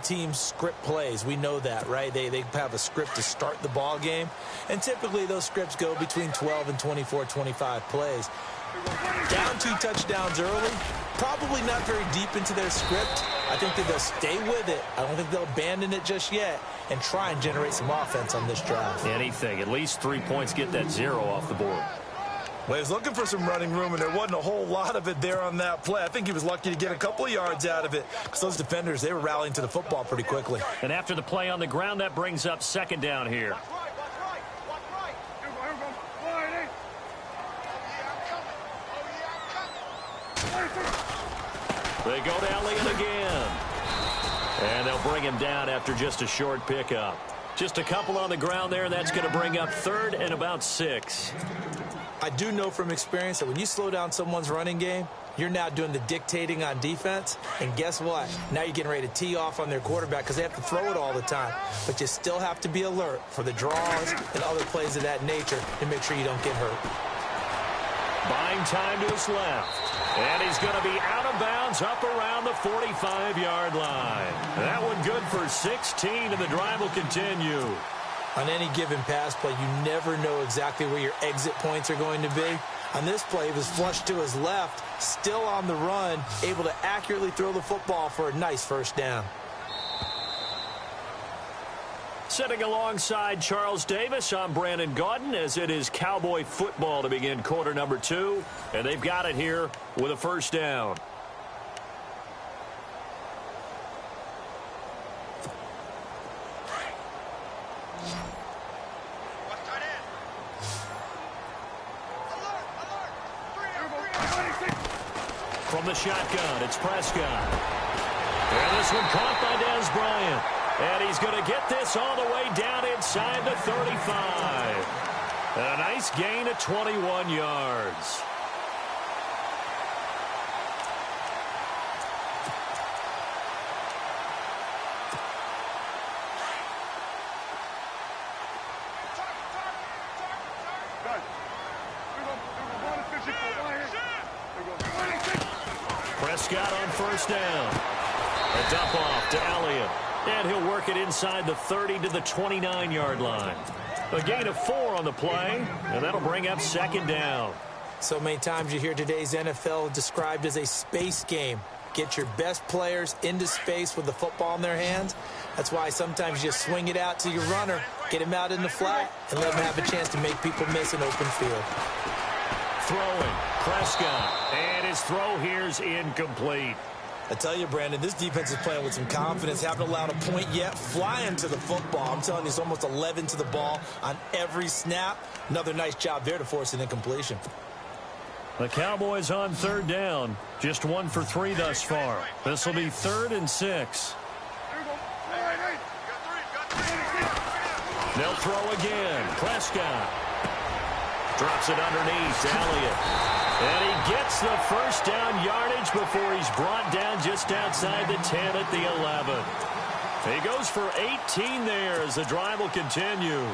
teams script plays. We know that, right? They have a script to start the ball game, and typically those scripts go between 12 and 24, 25 plays. Down 2 touchdowns early, probably not very deep into their script. I think that they'll stay with it. I don't think they'll abandon it just yet and try and generate some offense on this drive. Anything. At least 3 points, get that 0 off the board. Well, he was looking for some running room, and there wasn't a whole lot of it there on that play. I think he was lucky to get a couple of yards out of it because those defenders, they were rallying to the football pretty quickly. And after the play on the ground, that brings up 2nd down here. They go to Elliott again. And they'll bring him down after just a short pickup. Just a couple on the ground there, and that's going to bring up 3rd and about 6. I do know from experience that when you slow down someone's running game, you're now doing the dictating on defense. And guess what? Now you're getting ready to tee off on their quarterback because they have to throw it all the time. But you still have to be alert for the draws and other plays of that nature to make sure you don't get hurt. Buying time to his left. And he's going to be out of bounds up around the 45-yard line. That one good for 16, and the drive will continue. On any given pass play, you never know exactly where your exit points are going to be. On this play, he was flushed to his left, still on the run, able to accurately throw the football for a nice 1st down. Sitting alongside Charles Davis, I'm Brandon Gaudin, as it is Cowboy football to begin quarter number 2. And they've got it here with a 1st down. From the shotgun, it's Prescott. And this one caught by Dez Bryant. And he's going to get this all the way down inside the 35. And a nice gain of 21 yards. Prescott on 1st down. A dump off to Elliott. And he'll work it inside the 30 to the 29-yard line. A gain of 4 on the play, and that'll bring up 2nd down. So many times you hear today's NFL described as a space game. Get your best players into space with the football in their hands. That's why sometimes you swing it out to your runner, get him out in the flat, and let him have a chance to make people miss an open field. Throwing, Prescott, and his throw here's incomplete. I tell you, Brandon, this defense is playing with some confidence. Haven't allowed a point yet. Flying to the football. I'm telling you, it's almost 11 to the ball on every snap. Another nice job there to force an incompletion. The Cowboys on 3rd down. Just 1 for 3 thus far. This will be 3rd and 6. They'll throw again. Prescott drops it underneath to Elliott. And he gets the 1st down yardage before he's brought down just outside the 10 at the 11. He goes for 18 there as the drive will continue.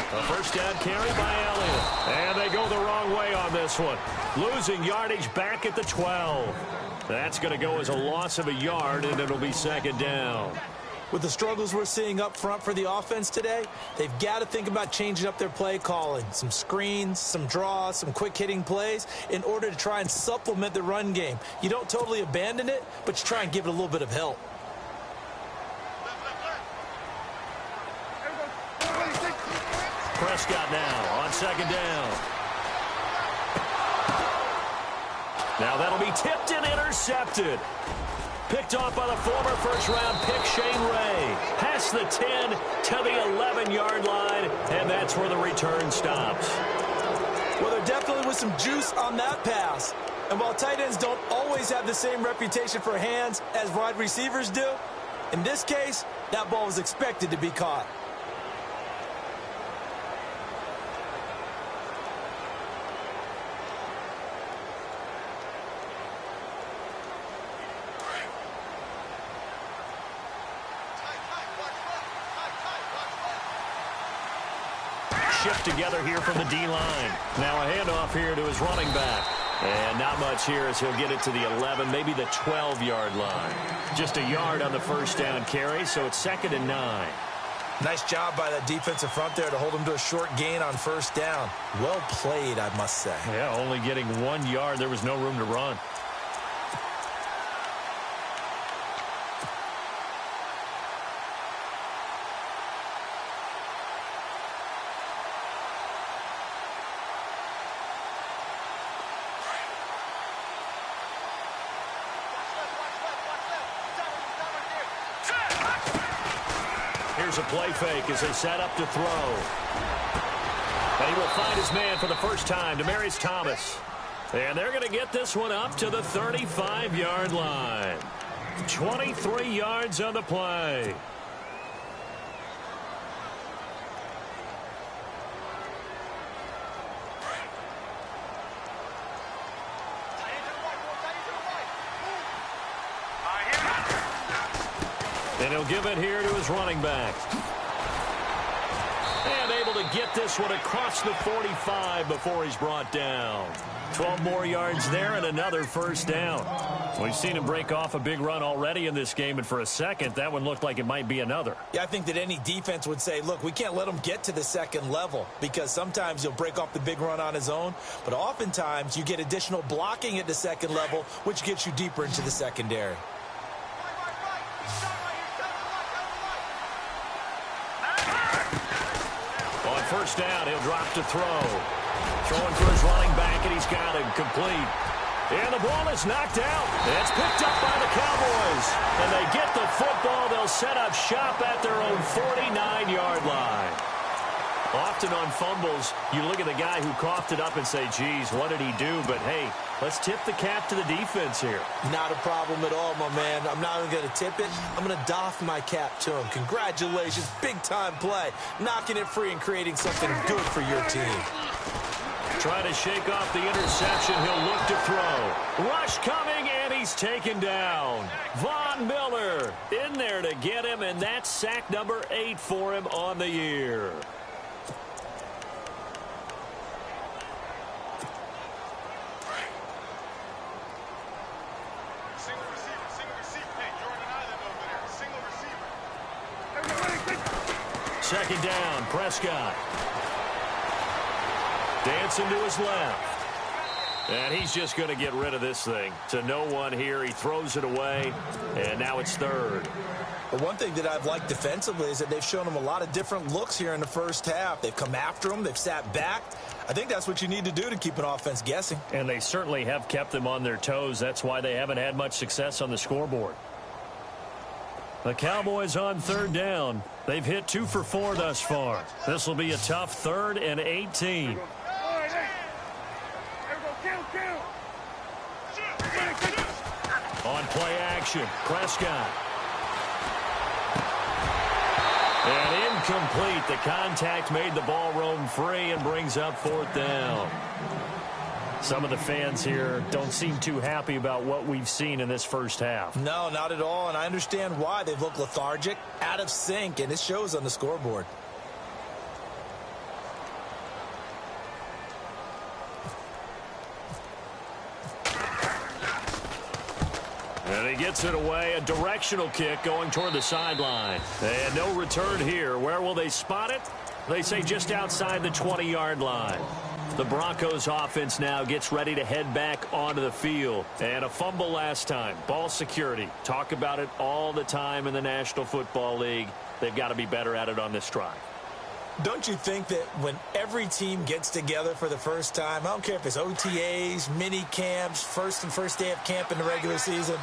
A 1st down carry by Elliott. And they go the wrong way on this one. Losing yardage back at the 12. That's going to go as a loss of a yard, and it'll be 2nd down. With the struggles we're seeing up front for the offense today, they've got to think about changing up their play calling. Some screens, some draws, some quick-hitting plays in order to try and supplement the run game. You don't totally abandon it, but you try and give it a little bit of help. Prescott now on 2nd down. Now that'll be tipped and intercepted. Picked off by the former first-round pick, Shane Ray. Past the 10 to the 11-yard line, and that's where the return stops. Well, there definitely was some juice on that pass. And while tight ends don't always have the same reputation for hands as wide receivers do, in this case, that ball was expected to be caught. shift together here from the D-line. Now a handoff here to his running back. And not much here as he'll get it to the 11, maybe the 12-yard line. Just a yard on the first down carry, so it's 2nd and 9. Nice job by that defensive front there to hold him to a short gain on first down. Well played, I must say. Yeah, only getting 1 yard. There was no room to run. Here's a play fake as they set up to throw. And he will find his man for the first time, Demaryius Thomas. And they're going to get this one up to the 35-yard line. 23 yards on the play. And he'll give it here to his running back. And able to get this one across the 45 before he's brought down. 12 more yards there and another first down. We've seen him break off a big run already in this game, and for a second, that one looked like it might be another. Yeah, I think that any defense would say, look, we can't let him get to the second level because sometimes he'll break off the big run on his own, but oftentimes you get additional blocking at the second level, which gets you deeper into the secondary. On first down, he'll drop to throw. Throwing for his running back, and he's got him complete. And the ball is knocked out. It's picked up by the Cowboys. And they get the football. They'll set up shop at their own 49-yard line. Often on fumbles, you look at the guy who coughed it up and say, geez, what did he do? But, hey, let's tip the cap to the defense here. Not a problem at all, my man. I'm not even going to tip it. I'm going to doff my cap to him. Congratulations. Big-time play. Knocking it free and creating something good for your team. Trying to shake off the interception. He'll look to throw. Rush coming, and he's taken down. Von Miller in there to get him, and that's sack number 8 for him on the year. Second down, Prescott. Dancing to his left. And he's just going to get rid of this thing. To no one here. He throws it away, and now it's third. But one thing that I've liked defensively is that they've shown him a lot of different looks here in the first half. They've come after him. They've sat back. I think that's what you need to do to keep an offense guessing. And they certainly have kept them on their toes. That's why they haven't had much success on the scoreboard. The Cowboys on third down. They've hit 2 for 4 thus far. This will be a tough 3rd and 18. On play action, Prescott. And incomplete. The contact made the ball roam free and brings up 4th down. Some of the fans here don't seem too happy about what we've seen in this first half. No, not at all, and I understand why. They've looked lethargic, out of sync, and it shows on the scoreboard. And he gets it away. A directional kick going toward the sideline. And no return here. Where will they spot it? They say just outside the 20-yard line. The Broncos offense now gets ready to head back onto the field. And a fumble last time. Ball security. Talk about it all the time in the National Football League. They've got to be better at it on this drive. Don't you think that when every team gets together for the first time, I don't care if it's OTAs, mini camps, first day of camp in the regular season,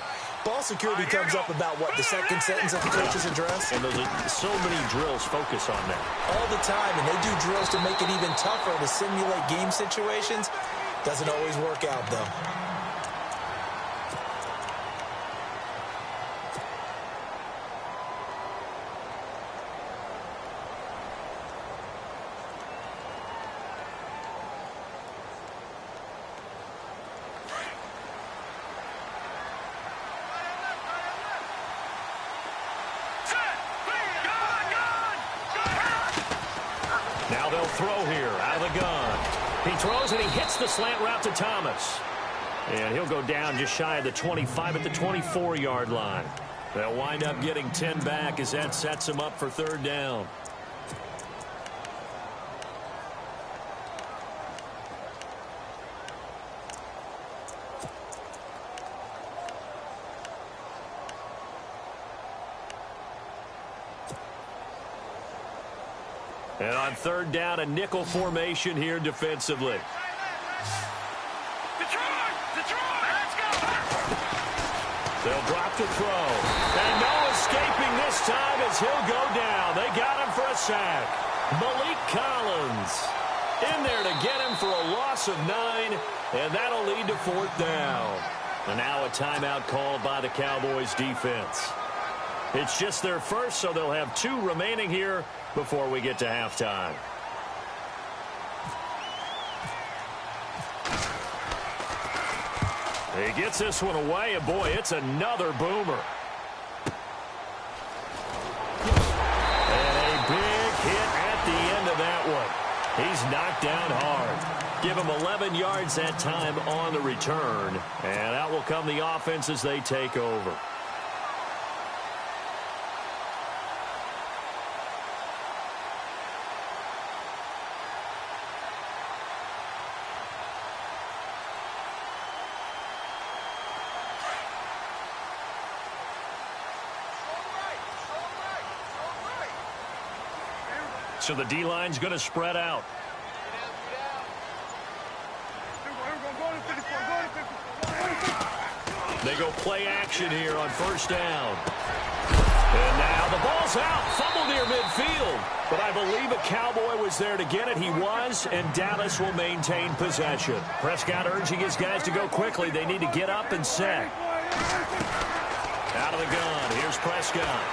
ball security comes up about, what, the second sentence of the coach's address? And so many drills focus on that. All the time, and they do drills to make it even tougher to simulate game situations. Doesn't always work out, though. He throws and he hits the slant route to Thomas. And he'll go down just shy of the 25 at the 24-yard line. They'll wind up getting 10 back as that sets them up for third down. And on third down, a nickel formation here defensively. They'll drop to throw. And no escaping this time as he'll go down. They got him for a sack. Malik Collins in there to get him for a loss of 9, and that'll lead to fourth down. And now a timeout called by the Cowboys defense. It's just their first, so they'll have 2 remaining here before we get to halftime. He gets this one away, and boy, it's another boomer. And a big hit at the end of that one. He's knocked down hard. Give him 11 yards that time on the return, and out will come the offense as they take over. So the D-line's going to spread out. They go play action here on first down. And now the ball's out. Fumble near midfield. But I believe a Cowboy was there to get it. He was, and Dallas will maintain possession. Prescott urging his guys to go quickly. They need to get up and set. Out of the gun. Here's Prescott.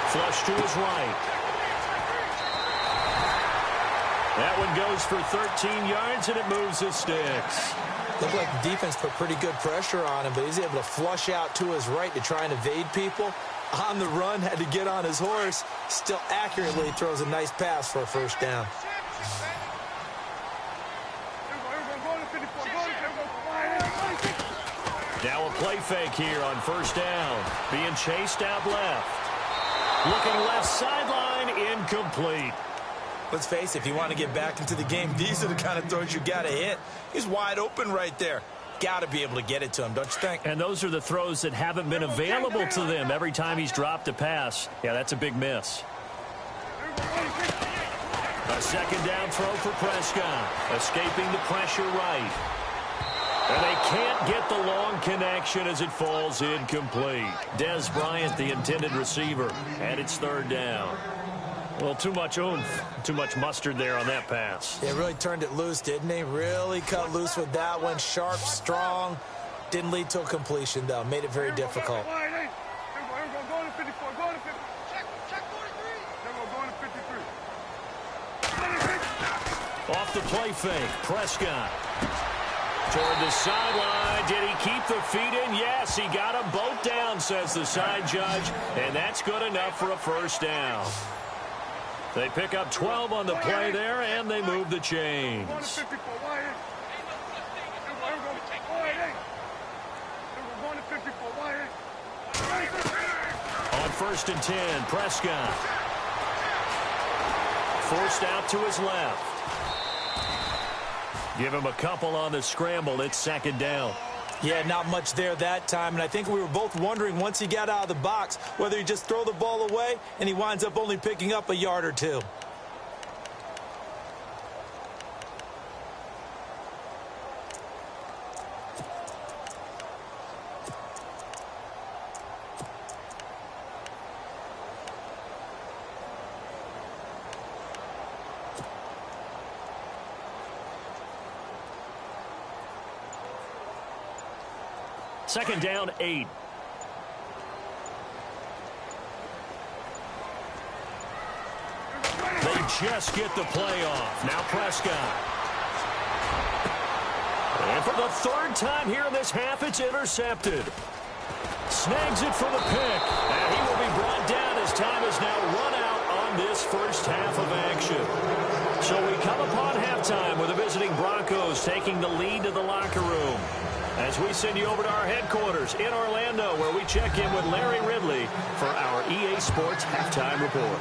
Flush to his right. That one goes for 13 yards, and it moves his sticks. Looked like the defense put pretty good pressure on him, but he's able to flush out to his right to try and evade people. On the run, had to get on his horse. Still accurately throws a nice pass for a first down. Now a play fake here on first down. Being chased out left. Looking left sideline, incomplete. Let's face it, if you want to get back into the game, these are the kind of throws you got to hit. He's wide open right there. Got to be able to get it to him, don't you think? And those are the throws that haven't been available to them every time he's dropped a pass. Yeah, that's a big miss. A second down throw for Prescott. Escaping the pressure right. And they can't get the long connection as it falls incomplete. Dez Bryant, the intended receiver, and it's third down. Well, too much oomph, too much mustard there on that pass. Yeah, really turned it loose, didn't he? Really cut loose with that one. Sharp, strong. Didn't lead to a completion, though. Made it very difficult. Off the play fake, Prescott. Toward the sideline. Did he keep the feet in? Yes, he got them both down, says the side judge. And that's good enough for a first down. They pick up 12 on the play there, and they move the chains. On first and 10, Prescott. Forced out to his left. Give him a couple on the scramble. It's second down. Yeah, not much there that time, and I think we were both wondering once he got out of the box whether he just throw the ball away and he winds up only picking up a yard or two. Second down, 8. They just get the play off. Now Prescott. And for the third time here in this half, it's intercepted. Snags it for the pick. And he will be brought down as time is now run out on this first half of action. So we come upon halftime with the visiting Broncos taking the lead to the locker room. As we send you over to our headquarters in Orlando, where we check in with Larry Ridley for our EA Sports Halftime Report.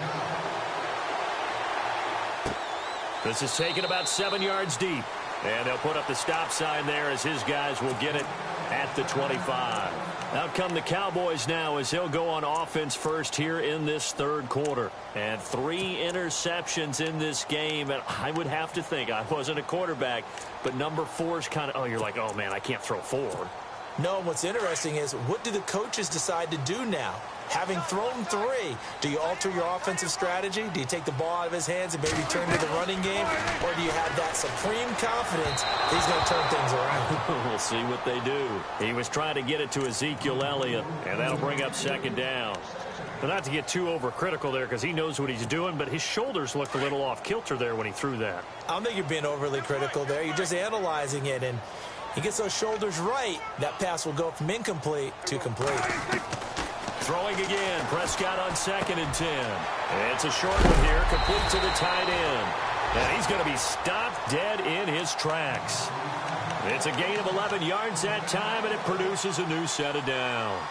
This is taken about 7 yards deep. And they'll put up the stop sign there as his guys will get it at the 25. Out come the Cowboys now as he'll go on offense first here in this third quarter. And 3 interceptions in this game. And I would have to think, I wasn't a quarterback, but number 4 is kind of, oh, you're like, oh, man, I can't throw 4. No, what's interesting is what do the coaches decide to do now? Having thrown 3, do you alter your offensive strategy? Do you take the ball out of his hands and maybe turn to the running game? Or do you have that supreme confidence that he's going to turn things around? We'll see what they do. He was trying to get it to Ezekiel Elliott, and that'll bring up second down. But not to get too overcritical there because he knows what he's doing, but his shoulders looked a little off kilter there when he threw that. I don't think you're being overly critical there. You're just analyzing it, and he gets those shoulders right. That pass will go from incomplete to complete. Throwing again, Prescott on 2nd and 10. It's a short one here, complete to the tight end. And he's going to be stopped dead in his tracks. It's a gain of 11 yards that time, and it produces a new set of downs.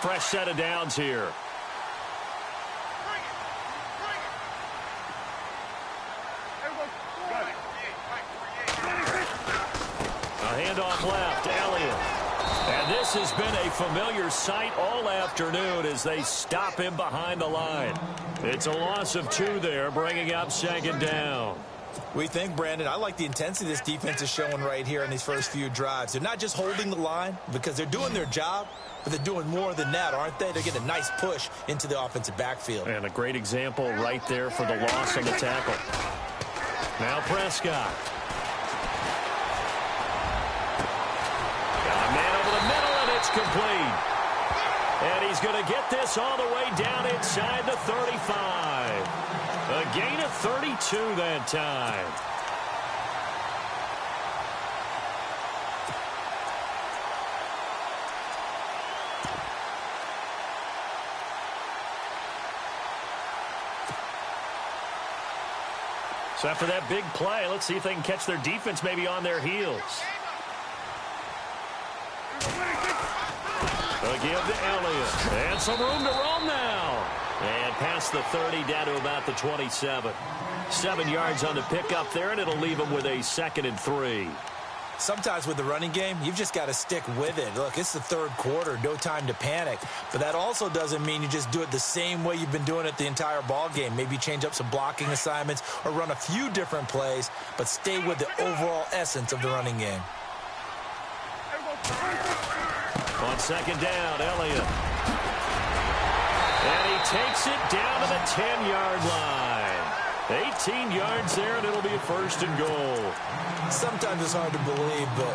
Fresh set of downs here. A handoff left, Elliott. And this has been a familiar sight all afternoon as they stop him behind the line. It's a loss of 2 there, bringing up second down. We think, Brandon, I like the intensity this defense is showing right here in these first few drives. They're not just holding the line because they're doing their job, but they're doing more than that, aren't they? They're getting a nice push into the offensive backfield. And a great example right there for the loss on the tackle. Now Prescott. Got a man over the middle, and it's complete. And he's going to get this all the way down inside the 35. A gain of 32 that time. So after that big play, let's see if they can catch their defense maybe on their heels. They'll give to Elliott. And some room to roam now. And past the 30 down to about the 27. 7 yards on the pickup there, and it'll leave them with a 2nd and 3. Sometimes with the running game, you've just got to stick with it. Look, it's the third quarter, no time to panic. But that also doesn't mean you just do it the same way you've been doing it the entire ball game. Maybe change up some blocking assignments or run a few different plays, but stay with the overall essence of the running game. On 2nd down, Elliott. And he takes it down to the 10-yard line. 18 yards there, and it'll be a 1st and goal. Sometimes it's hard to believe, but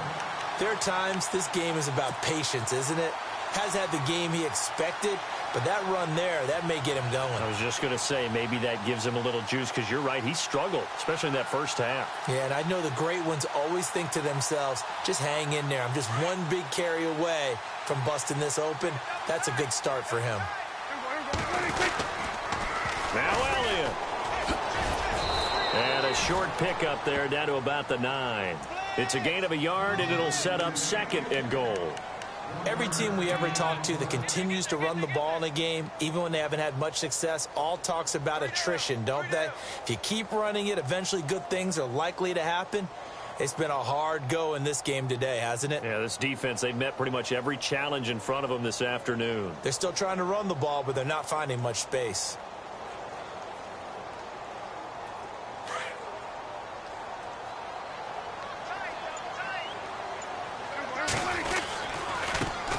there are times this game is about patience, isn't it? Has had the game he expected, but that run there, that may get him going. I was just going to say, maybe that gives him a little juice, because you're right, he struggled, especially in that first half. Yeah, and I know the great ones always think to themselves, just hang in there. I'm just one big carry away from busting this open. That's a good start for him. Now Elliott. And a short pickup there down to about the 9. It's a gain of a yard, and it'll set up 2nd and goal. Every team we ever talk to that continues to run the ball in a game, even when they haven't had much success, all talks about attrition, don't they? If you keep running it, eventually good things are likely to happen. It's been a hard go in this game today, hasn't it? Yeah, this defense, they've met pretty much every challenge in front of them this afternoon. They're still trying to run the ball, but they're not finding much space.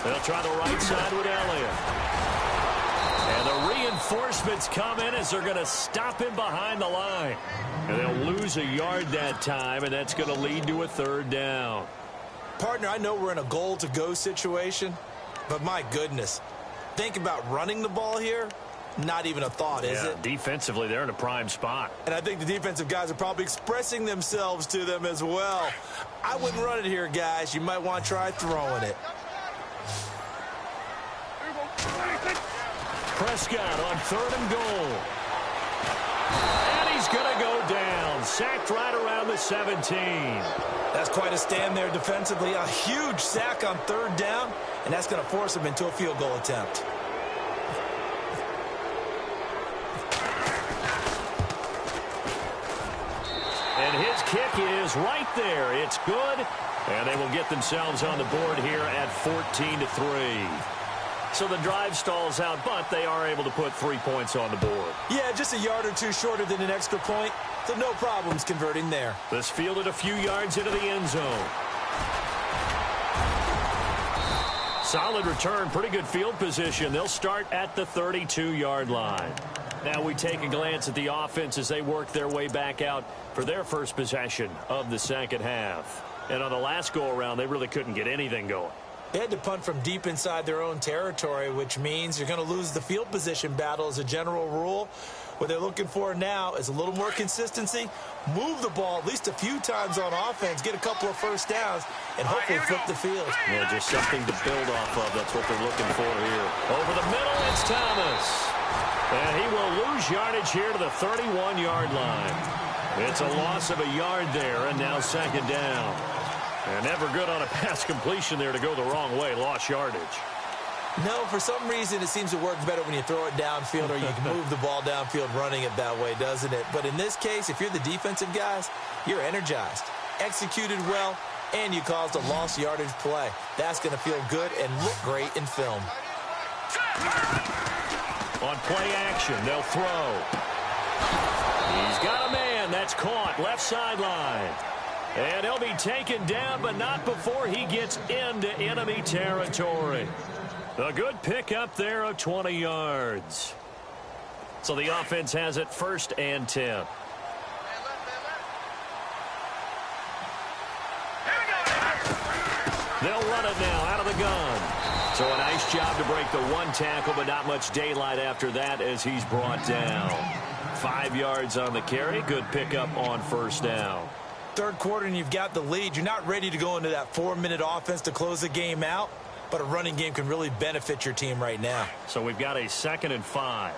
They'll try the right side with Elliott. And the reinforcements come in as they're going to stop him behind the line. And they'll lose a yard that time, and that's going to lead to a 3rd down. Partner, I know we're in a goal-to-go situation, but my goodness, think about running the ball here. Not even a thought, is it? Defensively, they're in a prime spot. And I think the defensive guys are probably expressing themselves to them as well. I wouldn't run it here, guys. You might want to try throwing it. Prescott on 3rd and goal. And he's going to go down. Sacked right around the 17. That's quite a stand there defensively. A huge sack on 3rd down, and that's going to force him into a field goal attempt. And his kick is right there. It's good. And they will get themselves on the board here at 14-3. So the drive stalls out, but they are able to put 3 points on the board. Yeah, just a yard or two shorter than an extra point. So no problems converting there. This fielded a few yards into the end zone. Solid return, pretty good field position. They'll start at the 32-yard line. Now we take a glance at the offense as they work their way back out for their first possession of the second half. And on the last go-around, they really couldn't get anything going. They had to punt from deep inside their own territory, which means you're going to lose the field position battle as a general rule. What they're looking for now is a little more consistency, move the ball at least a few times on offense, get a couple of first downs, and hopefully flip the field. Yeah, just something to build off of. That's what they're looking for here. Over the middle, it's Thomas. And he will lose yardage here to the 31-yard line. It's a loss of a yard there, and now second down. And never good on a pass completion there to go the wrong way. Lost yardage. No, for some reason it seems to work better when you throw it downfield or you can move the ball downfield running it that way, doesn't it? But in this case, if you're the defensive guys, you're energized, executed well, and you caused a lost yardage play. That's going to feel good and look great in film. On play action, they'll throw. He's got a man. That's caught. Left sideline. And he'll be taken down, but not before he gets into enemy territory. A good pickup there of 20 yards. So the offense has it 1st and 10. They'll run it now out of the gun. So a nice job to break the one tackle, but not much daylight after that as he's brought down. 5 yards on the carry. Good pickup on 1st down. Third quarter and you've got the lead. You're not ready to go into that 4-minute offense to close the game out, but a running game can really benefit your team right now. So we've got a 2nd and 5.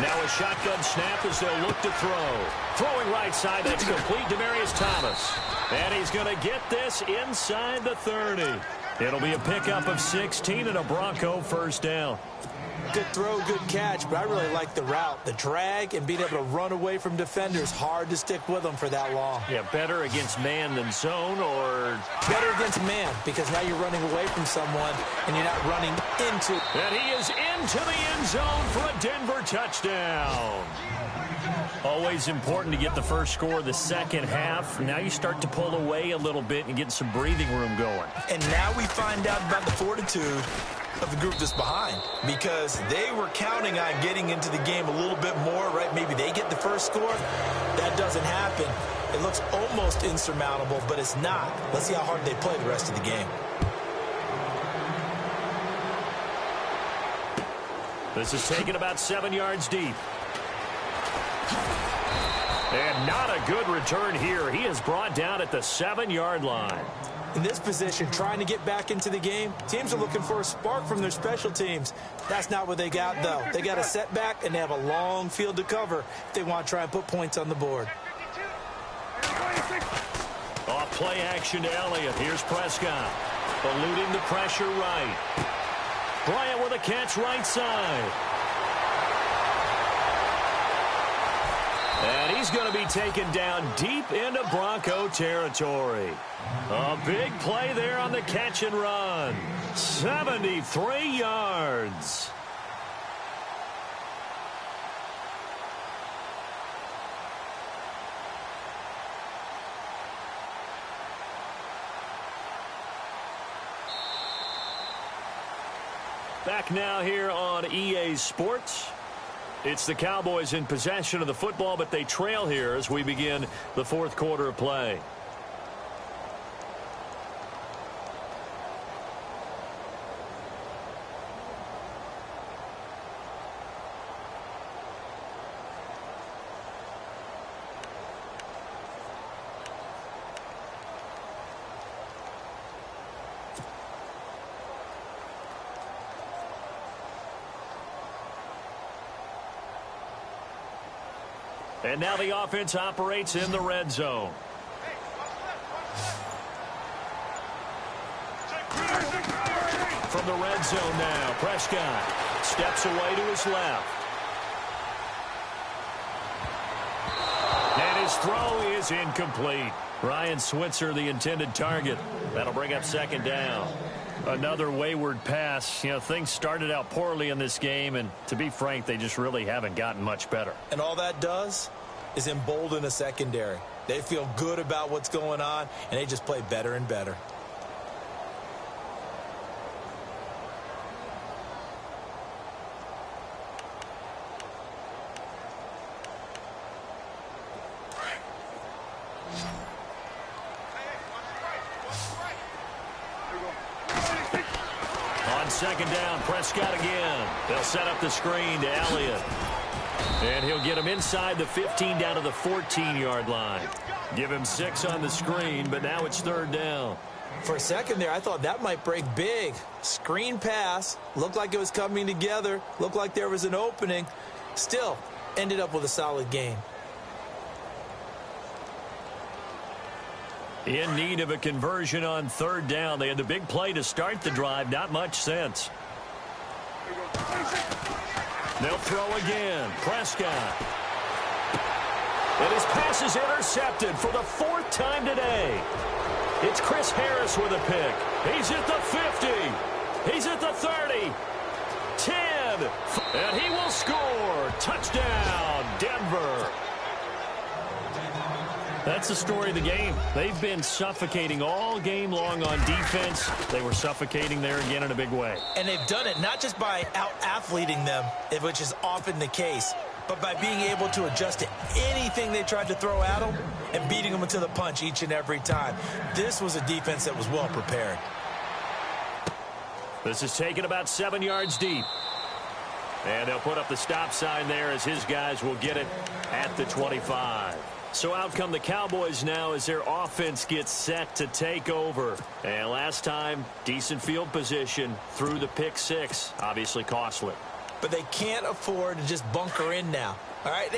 Now a shotgun snap as they'll look to throw. Throwing right side, that's complete. Demaryius Thomas. And he's going to get this inside the 30. It'll be a pickup of 16 and a Bronco 1st down. Good throw, good catch, but I really like the route. The drag and being able to run away from defenders. Hard to stick with them for that long. Yeah, better against man than zone, or better against man, because now you're running away from someone and you're not running into. And he is into the end zone for a Denver touchdown. Always important to get the first score of the second half. Now you start to pull away a little bit and get some breathing room going. And now we find out about the fortitude of the group that's behind, because they were counting on getting into the game a little bit more, right? Maybe they get the first score. That doesn't happen. It looks almost insurmountable, but it's not. Let's see how hard they play the rest of the game. This is taken about 7 yards deep. And not a good return here. He is brought down at the 7-yard line. In this position, trying to get back into the game, teams are looking for a spark from their special teams. That's not what they got, though. They got a setback, and they have a long field to cover if they want to try and put points on the board. Off play action to Elliott. Here's Prescott. Eluding the pressure right. Bryant with a catch right side. And he's going to be taken down deep into Bronco territory. A big play there on the catch and run. 73 yards. Back now here on EA Sports. It's the Cowboys in possession of the football, but they trail here as we begin the fourth quarter of play. And now the offense operates in the red zone. From the red zone now, Prescott steps away to his left. And his throw is incomplete. Ryan Switzer, the intended target. That'll bring up second down. Another wayward pass. You know, things started out poorly in this game, and to be frank, they just really haven't gotten much better. And all that does is embolden a secondary. They feel good about what's going on, and they just play better and better. Second down, Prescott again. They'll set up the screen to Elliott. And he'll get him inside the 15 down to the 14-yard line. Give him 6 on the screen, but now it's third down. For a second there, I thought that might break big. Screen pass. Looked like it was coming together. Looked like there was an opening. Still, ended up with a solid game. In need of a conversion on third down. They had the big play to start the drive. Not much sense. They'll throw again. Prescott. And his pass is intercepted for the 4th time today. It's Chris Harris with a pick. He's at the 50. He's at the 30. 10. And he will score. Touchdown, Denver. That's the story of the game. They've been suffocating all game long on defense. They were suffocating there again in a big way. And they've done it not just by out-athleting them, which is often the case, but by being able to adjust to anything they tried to throw at them and beating them into the punch each and every time. This was a defense that was well prepared. This is taken about 7 yards deep. And they'll put up the stop sign there as his guys will get it at the 25. So out come the Cowboys now as their offense gets set to take over. And last time, decent field position through the pick 6. Obviously costly. But they can't afford to just bunker in now. All right,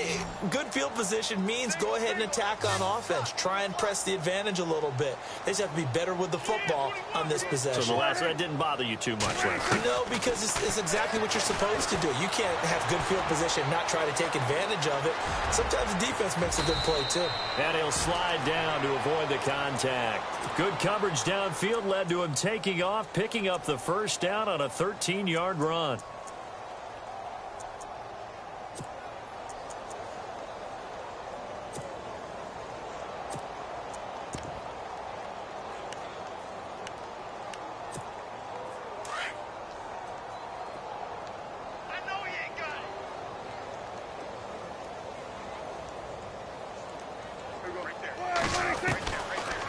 good field position means go ahead and attack on offense. Try and press the advantage a little bit. They just have to be better with the football on this possession. So the last that didn't bother you too much, right? No, because it's exactly what you're supposed to do. You can't have good field position and not try to take advantage of it. Sometimes the defense makes a good play, too. And he'll slide down to avoid the contact. Good coverage downfield led to him taking off, picking up the first down on a 13-yard run.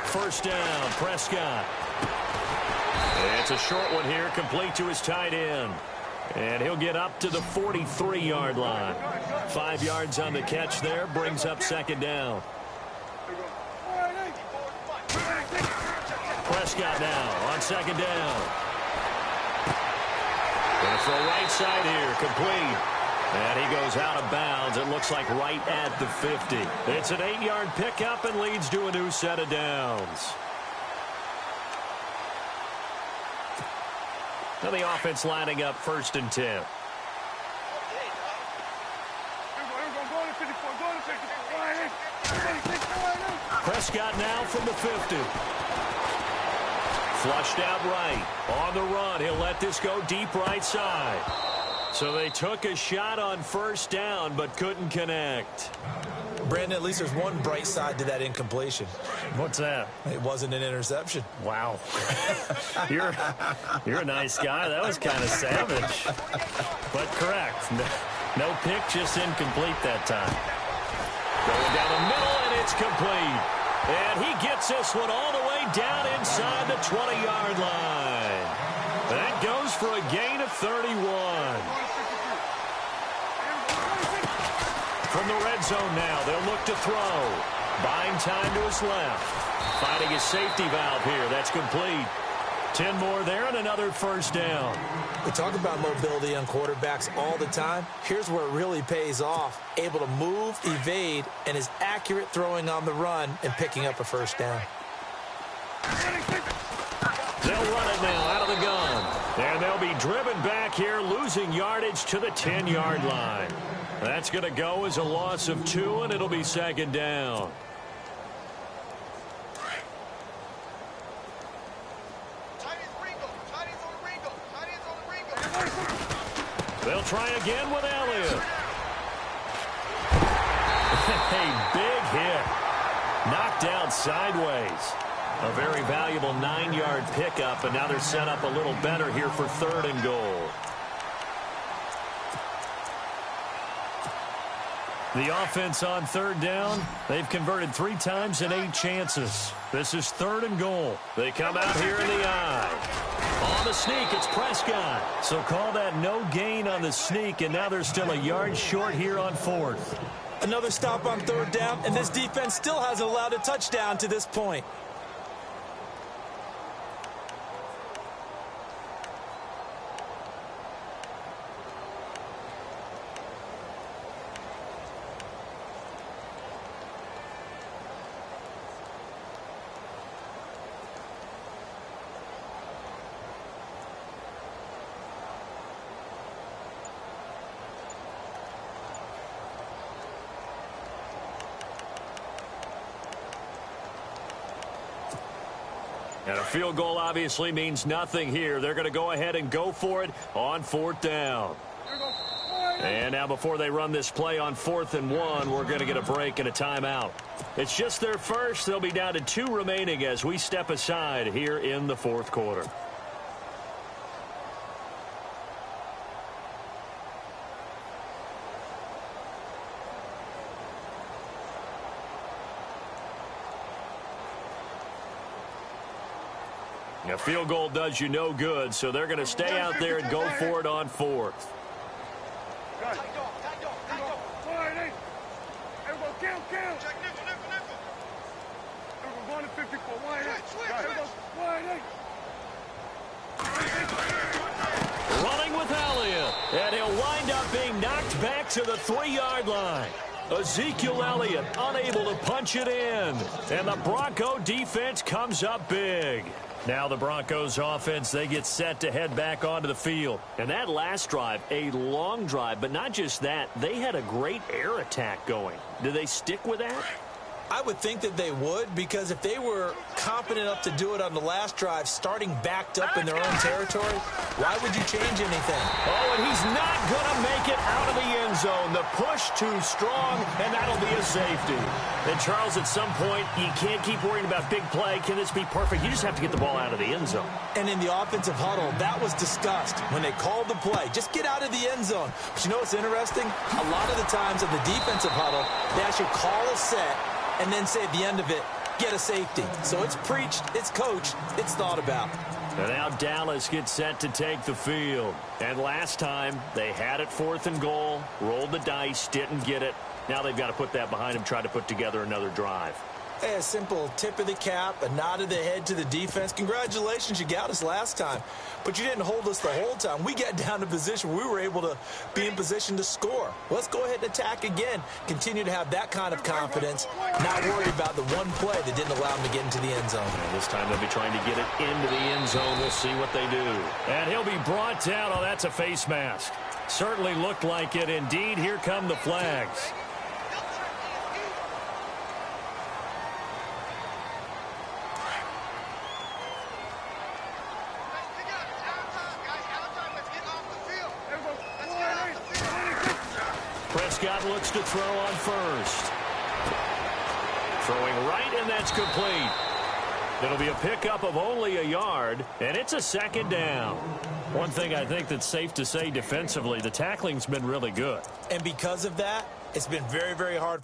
First down, Prescott. It's a short one here, complete to his tight end. And he'll get up to the 43-yard line. 5 yards on the catch there, brings up second down. Prescott now on second down. And for a right side here, complete. And he goes out of bounds. It looks like right at the 50. It's an 8-yard pickup and leads to a new set of downs. Now the offense lining up 1st and 10. Prescott now from the 50. Flushed out right. On the run, he'll let this go deep right side. So they took a shot on first down, but couldn't connect. Brandon, at least there's one bright side to that incompletion. What's that? It wasn't an interception. Wow. You're a nice guy. That was kind of savage. But correct. No pick, just incomplete that time. Going down the middle, and it's complete. And he gets this one all the way down inside the 20-yard line. That goes for a gain of 31. From the red zone now, they'll look to throw. Buying time to his left. Finding his safety valve here. That's complete. 10 more there and another first down. We talk about mobility on quarterbacks all the time. Here's where it really pays off. Able to move, evade, and is accurate throwing on the run and picking up a first down. They'll run it now out of the gun. And they'll be driven back here, losing yardage to the 10-yard line. That's going to go as a loss of 2, and it'll be second down. They'll try again with Elliott. A big hit. Knocked down sideways. A very valuable 9-yard pickup, and now they're set up a little better here for 3rd and goal. The offense on 3rd down, they've converted 3 times in 8 chances. This is 3rd and goal. They come out here in the eye. On the sneak, it's Prescott. So call that no gain on the sneak, and now they're still a yard short here on 4th. Another stop on 3rd down, and this defense still hasn't allowed a touchdown to this point. And a field goal obviously means nothing here. They're going to go ahead and go for it on 4th down. And now before they run this play on 4th and 1, we're going to get a break and a timeout. It's just their first. They'll be down to 2 remaining as we step aside here in the 4th quarter. A field goal does you no good, so they're going to stay out there and go for it on 4th. Running with Elliott, and he'll wind up being knocked back to the 3-yard line. Ezekiel Elliott unable to punch it in, and the Bronco defense comes up big. Now the Broncos offense, they get set to head back onto the field. And that last drive, a long drive, but not just that, they had a great air attack going. Do they stick with that? I would think that they would, because if they were confident enough to do it on the last drive, starting backed up in their own territory, why would you change anything? Oh, and he's not going to make it out of the end zone. The push too strong, and that'll be a safety. And, Charles, at some point, you can't keep worrying about big play. Can this be perfect? You just have to get the ball out of the end zone. And in the offensive huddle, that was discussed when they called the play. Just get out of the end zone. But you know what's interesting? A lot of the times in the defensive huddle, they actually call a set and then say at the end of it, get a safety. So it's preached, it's coached, it's thought about. And now Dallas gets set to take the field. And last time, they had it 4th and goal, rolled the dice, didn't get it. Now they've got to put that behind them, try to put together another drive. Hey, a simple tip of the cap, a nod of the head to the defense. Congratulations, you got us last time. But you didn't hold us the whole time. We got down to position where we were able to be in position to score. Let's go ahead and attack again. Continue to have that kind of confidence, not worry about the one play that didn't allow them to get into the end zone. And this time they'll be trying to get it into the end zone. We'll see what they do. And he'll be brought down. Oh, that's a face mask. Certainly looked like it. Indeed, here come the flags. Prescott looks to throw on first. Throwing right, and that's complete. It'll be a pickup of only a yard, and it's a second down. One thing I think that's safe to say defensively, the tackling's been really good. And because of that, it's been very, very hard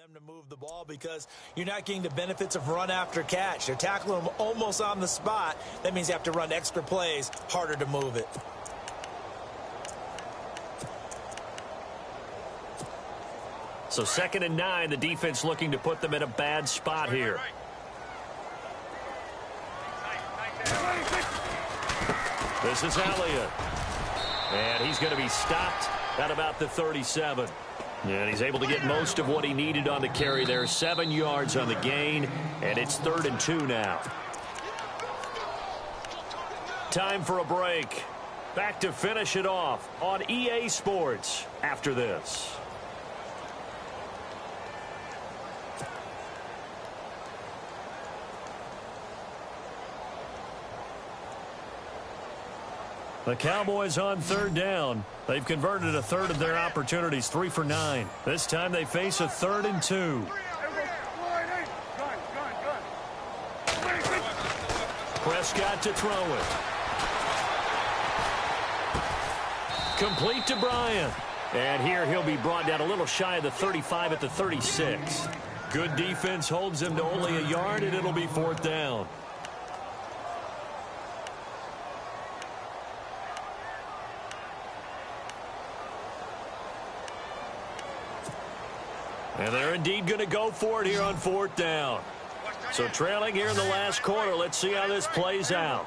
them to move the ball because you're not getting the benefits of run after catch. They're tackling them almost on the spot. That means you have to run extra plays, harder to move it. So 2nd and 9, the defense looking to put them in a bad spot here. This is Elliott. And he's going to be stopped at about the 37. And he's able to get most of what he needed on the carry there. 7 yards on the gain, and it's 3rd and 2 now. Time for a break. Back to finish it off on EA Sports after this. The Cowboys on 3rd down. They've converted 1/3 of their opportunities, 3 for 9. This time they face a 3rd and 2. Prescott to throw it. Complete to Bryant. And here he'll be brought down a little shy of the 35 at the 36. Good defense holds him to only a yard, and it'll be 4th down. And they're indeed going to go for it here on 4th down. So trailing here in the last quarter, let's see how this plays out.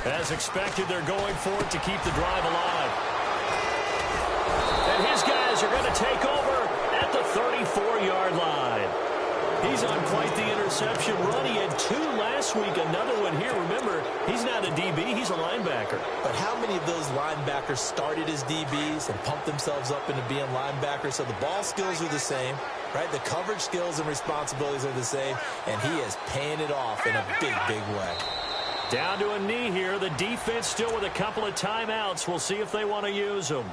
As expected, they're going for it to keep the drive alive. And his guys are going to take over at the 34-yard line. He's on quite the interception run. He had 2 last week, another one here. Remember, he's not a DB, he's a linebacker. But how many of those linebackers started as DBs and pumped themselves up into being linebackers? So the ball skills are the same, right? The coverage skills and responsibilities are the same, and he is paying it off in a big, big way. Down to a knee here. The defense still with a couple of timeouts. We'll see if they want to use them.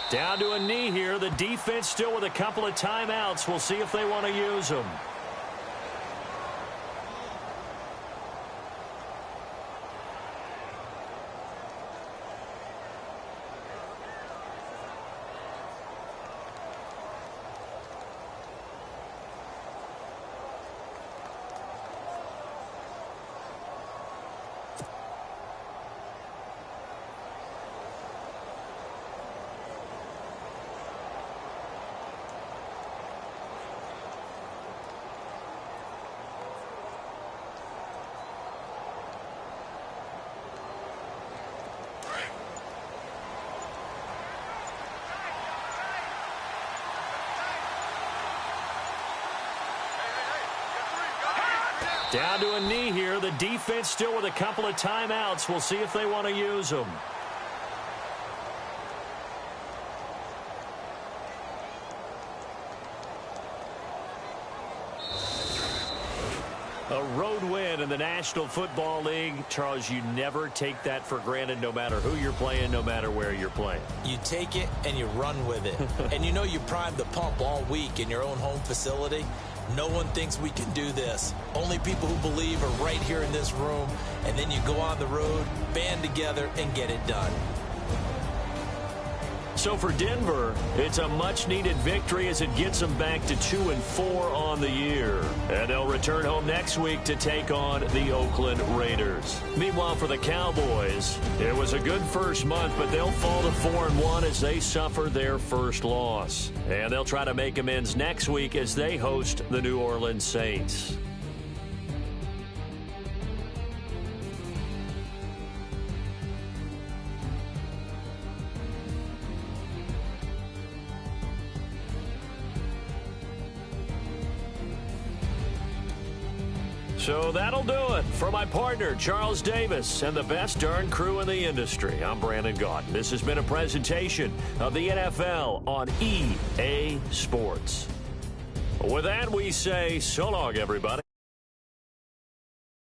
Down to a knee here. The defense still with a couple of timeouts. We'll see if they want to use them. Down to a knee here. The defense still with a couple of timeouts. We'll see if they want to use them. A road win in the National Football League. Charles, you never take that for granted no matter who you're playing, no matter where you're playing. You take it and you run with it. And you know you primed the pump all week in your own home facility. No one thinks we can do this. Only people who believe are right here in this room. And then you go on the road, band together, and get it done. So for Denver, it's a much-needed victory as it gets them back to 2-4 on the year. And they'll return home next week to take on the Oakland Raiders. Meanwhile, for the Cowboys, it was a good first month, but they'll fall to 4-1 as they suffer their first loss. And they'll try to make amends next week as they host the New Orleans Saints. So that'll do it. For my partner, Charles Davis, and the best darn crew in the industry, I'm Brandon Gaudin. This has been a presentation of the NFL on EA Sports. With that, we say so long, everybody.